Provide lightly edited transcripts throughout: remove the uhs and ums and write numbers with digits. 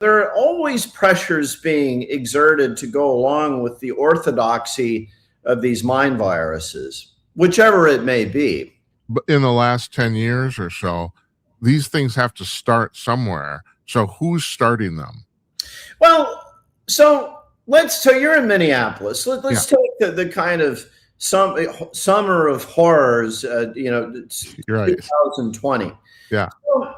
there are always pressures being exerted to go along with the orthodoxy of these mind viruses, whichever it may be. But in the last 10 years or so, these things have to start somewhere. So who's starting them? Well, so you're in Minneapolis. Let's take the kind of summer of horrors, You're right. 2020. Yeah. So,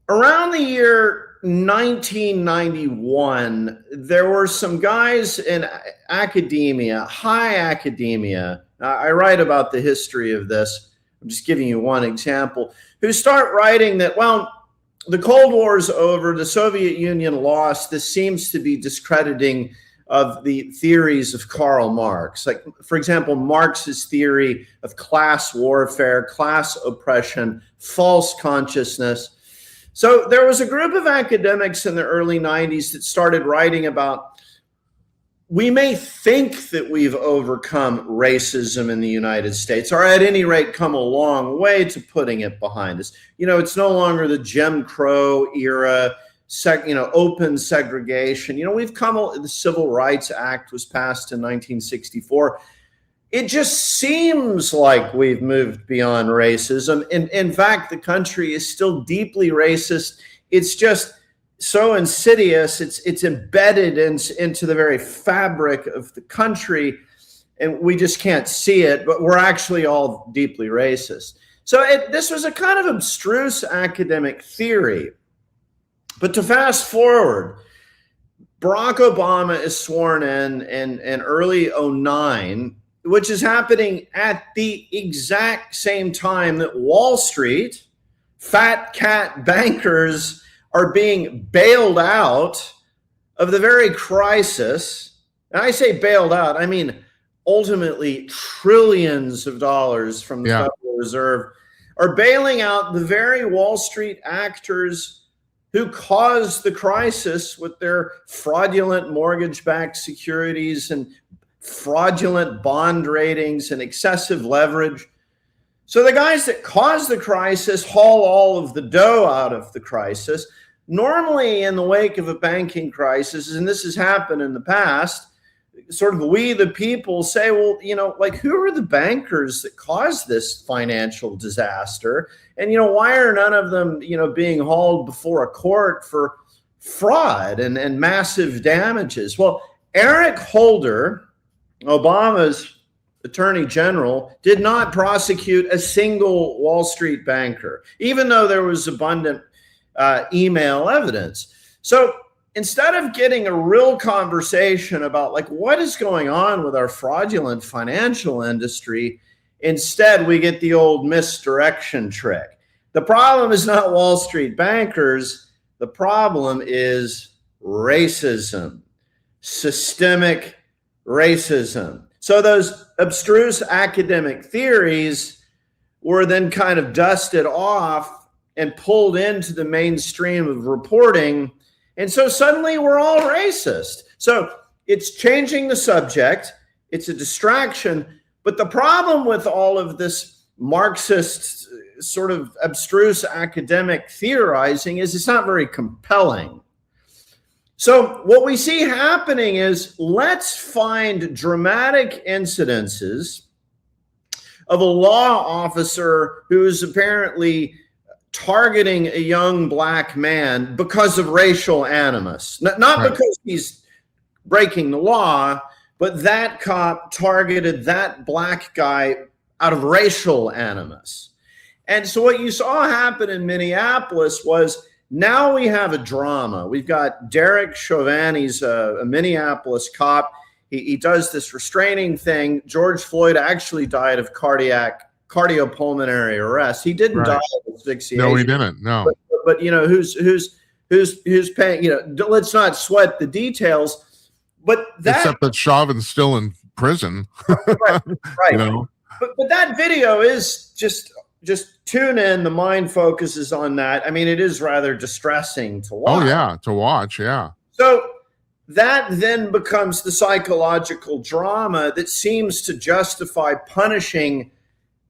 around the year 1991, there were some guys in academia, high academia. I write about the history of this. I'm just giving you one example, who start writing that, well, the Cold War's over, the Soviet Union lost. This seems to be discrediting of the theories of Karl Marx. Like, for example, Marx's theory of class warfare, class oppression, false consciousness. So there was a group of academics in the early 90s that started writing about, we may think that we've overcome racism in the United States, or at any rate come a long way to putting it behind us. It's no longer the Jim Crow era, open segregation. We've the Civil Rights Act was passed in 1964. It just seems like we've moved beyond racism. In fact, the country is still deeply racist. It's just so insidious. It's embedded into the very fabric of the country, and we just can't see it, but we're actually all deeply racist. So this was a kind of abstruse academic theory. But to fast forward, Barack Obama is sworn in early 2009, which is happening at the exact same time that Wall Street, fat cat bankers, are being bailed out of the very crisis. And I say bailed out, I mean ultimately trillions of dollars from the Federal Reserve are bailing out the very Wall Street actors who caused the crisis with their fraudulent mortgage-backed securities and fraudulent bond ratings and excessive leverage. So the guys that caused the crisis haul all of the dough out of the crisis. Normally, in the wake of a banking crisis, and this has happened in the past, sort of we, the people, say, well, who are the bankers that caused this financial disaster? And, why are none of them, being hauled before a court for fraud and massive damages? Well, Eric Holder, Obama's attorney general, did not prosecute a single Wall Street banker, even though there was abundant email evidence. So instead of getting a real conversation about what is going on with our fraudulent financial industry, instead we get the old misdirection trick. The problem is not Wall Street bankers. The problem is racism, systemic racism. So those abstruse academic theories were then kind of dusted off and pulled into the mainstream of reporting. And so suddenly we're all racist. So it's changing the subject. It's a distraction. But the problem with all of this Marxist sort of abstruse academic theorizing is it's not very compelling. So what we see happening is, let's find dramatic incidences of a law officer who is apparently targeting a young black man because of racial animus. Not right. Because he's breaking the law, but that cop targeted that black guy out of racial animus. And so what you saw happen in Minneapolis was, now we have a drama. We've got Derek Chauvin. He's a Minneapolis cop. He does this restraining thing. George Floyd actually died of cardiopulmonary arrest. He didn't die of asphyxiation. No, he didn't. No. But who's paying? Let's not sweat the details. But except that Chauvin's still in prison. Right. But that video is just tune in. The mind focuses on that. I mean, it is rather distressing to watch. Oh, yeah, to watch, yeah. So that then becomes the psychological drama that seems to justify punishing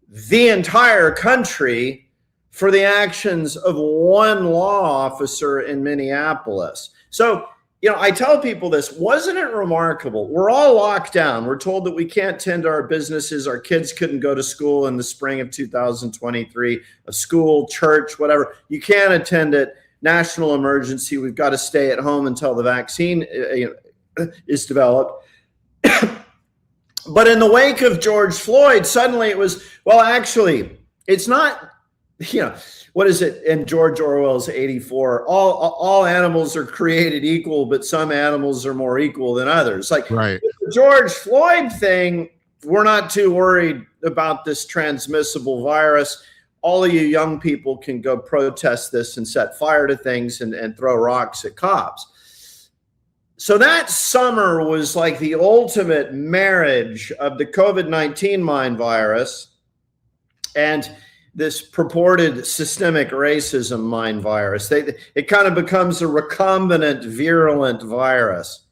the entire country for the actions of one law officer in Minneapolis. So, I tell people this, wasn't it remarkable? We're all locked down. We're told that we can't tend to our businesses. Our kids couldn't go to school in the spring of 2023, a school, church, whatever. You can't attend it. National emergency. We've got to stay at home until the vaccine is developed. But in the wake of George Floyd, suddenly it was, well, actually, it's not, what is it in George Orwell's 84? All animals are created equal, but some animals are more equal than others. Like right. The George Floyd thing, we're not too worried about this transmissible virus. All of you young people can go protest this and set fire to things and throw rocks at cops. So that summer was like the ultimate marriage of the COVID-19 mind virus and this purported systemic racism mind virus. It kind of becomes a recombinant, virulent virus.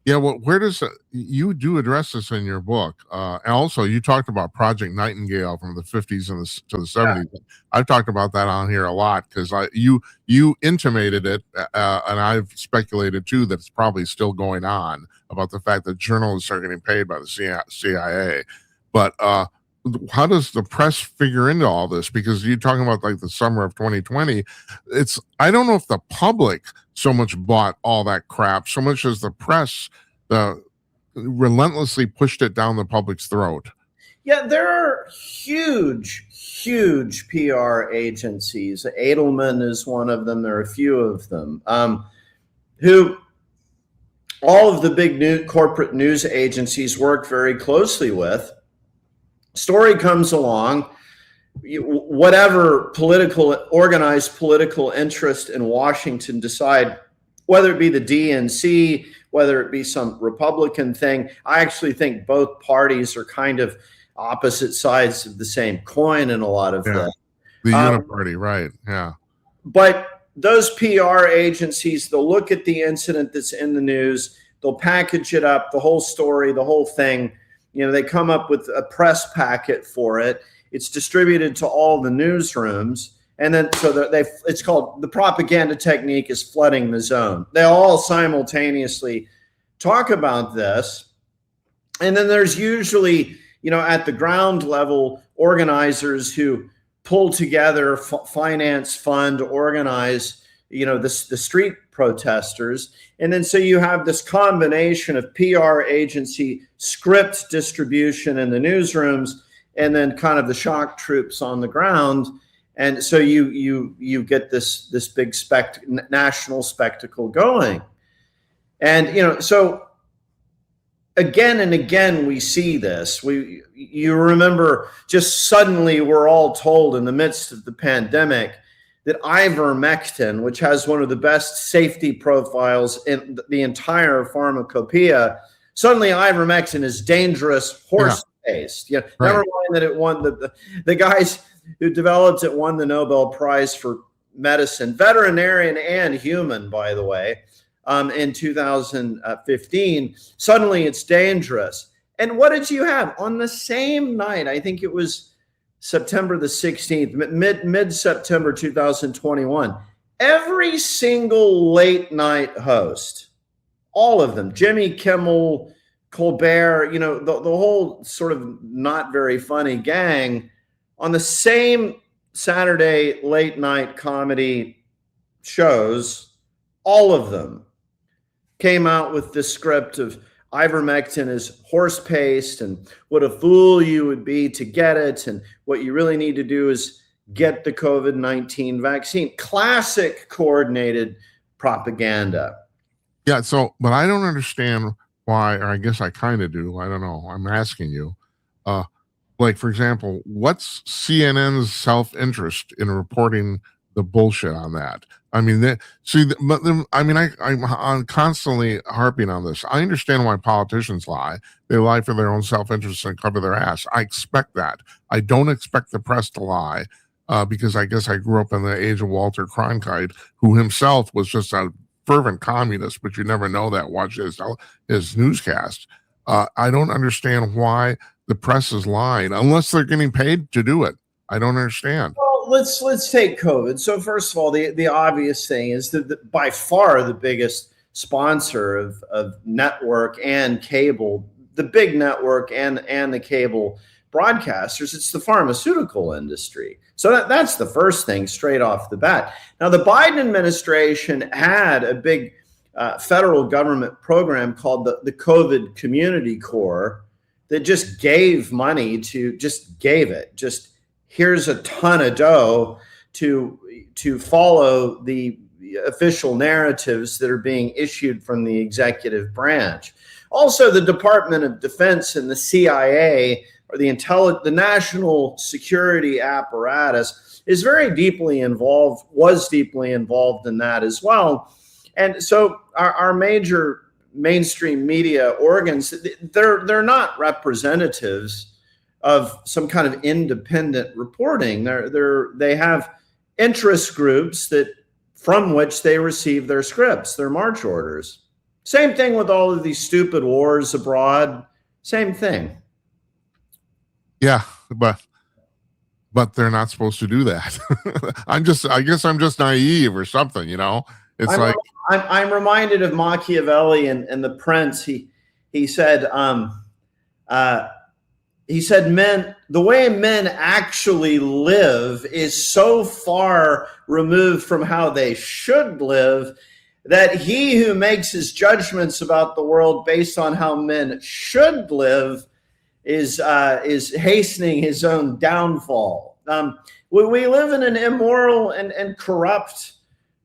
Yeah, well, where does you do address this in your book? And also, you talked about Project Nightingale from the 50s and to the 70s. Yeah. I've talked about that on here a lot because you intimated it, and I've speculated too that it's probably still going on about the fact that journalists are getting paid by the CIA. But how does the press figure into all this? Because you're talking about like the summer of 2020. I don't know if the public so much bought all that crap, so much as the press relentlessly pushed it down the public's throat. Yeah, there are huge PR agencies. Edelman is one of them. There are a few of them who all of the big corporate news agencies work very closely with. Story comes along, whatever organized political interest in Washington decide, whether it be the DNC, whether it be some Republican thing. I actually think both parties are kind of opposite sides of the same coin in a lot of this. The uniparty, right? Yeah. But those PR agencies, they'll look at the incident that's in the news, they'll package it up, the whole story, the whole thing. They come up with a press packet for it. It's distributed to all the newsrooms. And then it's called, the propaganda technique is flooding the zone. They all simultaneously talk about this. And then there's usually, at the ground level, organizers who pull together, finance, fund, organize, the street protesters. And then so you have this combination of PR agency, script distribution in the newsrooms, and then kind of the shock troops on the ground. And so you get this big national spectacle going. And so again and again we see this. You remember, just suddenly we're all told in the midst of the pandemic that ivermectin, which has one of the best safety profiles in the entire pharmacopoeia, suddenly ivermectin is dangerous horse paste. Right. Never mind that it won the guys who developed it won the Nobel Prize for medicine, veterinarian and human, by the way, in 2015. Suddenly it's dangerous. And what did you have on the same night? I think it was September the 16th, mid-September 2021. Every single late night host, all of them, Jimmy Kimmel, Colbert, the whole sort of not very funny gang, on the same Saturday late night comedy shows, all of them came out with this script of ivermectin is horse paste and what a fool you would be to get it. And what you really need to do is get the COVID-19 vaccine. Classic coordinated propaganda. Yeah. So, but I don't understand why, or I guess I kind of do. I don't know. I'm asking you. Like, for example, what's CNN's self-interest in reporting the bullshit on that? I mean, I'm constantly harping on this. I understand why politicians lie. They lie for their own self-interest and cover their ass. I expect that. I don't expect the press to lie because I guess I grew up in the age of Walter Cronkite, who himself was just a fervent communist, but you never know that. Watch his newscast. I don't understand why the press is lying unless they're getting paid to do it. I don't understand. Well, let's take COVID. So first of all, the obvious thing is that by far the biggest sponsor of network and cable, the big network and the cable broadcasters, it's the pharmaceutical industry. So that's the first thing straight off the bat. Now, the Biden administration had a big federal government program called the COVID Community Corps that just gave money to, just here's a ton of dough to follow the official narratives that are being issued from the executive branch. Also, the Department of Defense and the CIA, or the national security apparatus, is very deeply involved, was deeply involved in that as well. And so our major mainstream media organs, they're not representatives of some kind of independent reporting. They have interest groups from which they receive their scripts, their march orders. Same thing with all of these stupid wars abroad. Same thing. Yeah, but they're not supposed to do that. I guess I'm just naive or something, you know. I'm reminded of Machiavelli and the Prince. He said men, the way men actually live is so far removed from how they should live that he who makes his judgments about the world based on how men should live is hastening his own downfall. We live in an immoral and corrupt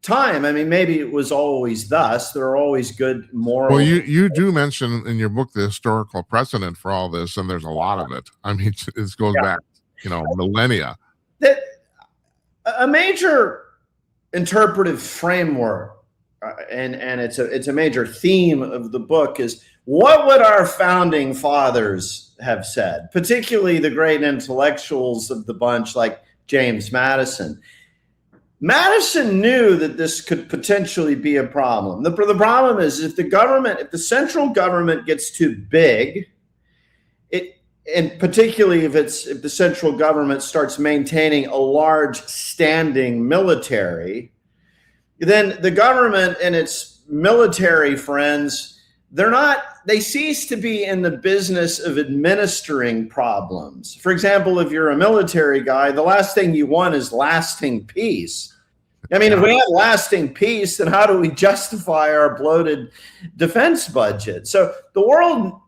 time. I mean, maybe it was always thus. There are always good moral. Well, you do mention in your book the historical precedent for all this, and there's a lot of it. I mean, it goes back, millennia. That a major interpretive framework, and it's a major theme of the book, is what would our founding fathers have said, particularly the great intellectuals of the bunch like James Madison. Madison knew that this could potentially be a problem. The problem is if the central government gets too big, and particularly if the central government starts maintaining a large standing military, then the government and its military friends, they cease to be in the business of administering problems. For example, if you're a military guy, the last thing you want is lasting peace. I mean, if we have lasting peace, then how do we justify our bloated defense budget? So the world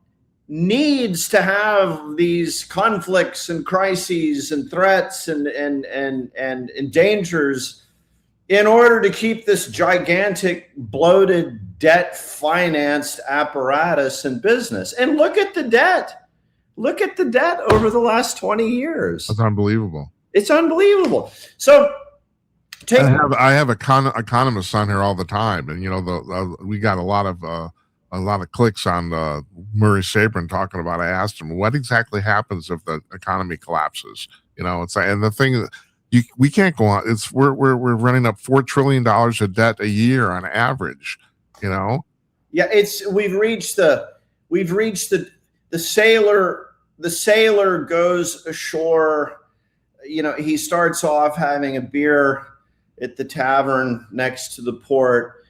needs to have these conflicts and crises and threats and dangers in order to keep this gigantic, bloated, debt-financed apparatus in business. And look at the debt. Look at the debt over the last 20 years. That's unbelievable. It's unbelievable. So I have economists on here all the time, and we got a lot of clicks on Murray Sabrin talking about. I asked him, what exactly happens if the economy collapses? It's like, and the thing that we can't go on. We're running up $4 trillion of debt a year on average. Yeah, we've reached the sailor. The sailor goes ashore. He starts off having a beer at the tavern next to the port.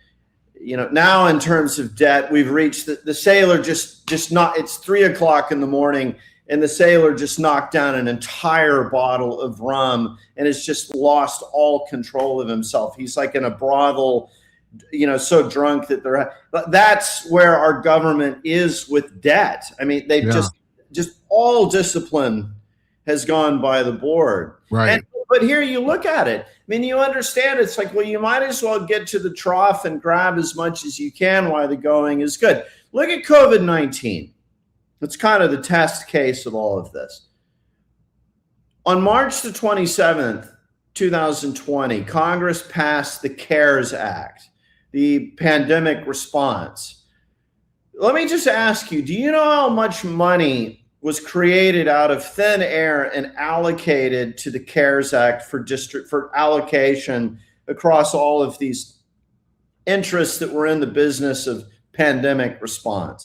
Now in terms of debt, we've reached the sailor just not. It's 3 o'clock in the morning, and the sailor just knocked down an entire bottle of rum and has just lost all control of himself. He's like in a brothel, so drunk that that's where our government is with debt. I mean, they've just all discipline has gone by the board. Right. But here you look at it. I mean, you understand it's like, well, you might as well get to the trough and grab as much as you can while the going is good. Look at COVID-19. It's kind of the test case of all of this. On March the 27th, 2020, Congress passed the CARES Act, the pandemic response. Let me just ask you, do you know how much money was created out of thin air and allocated to the CARES Act for allocation across all of these interests that were in the business of pandemic response?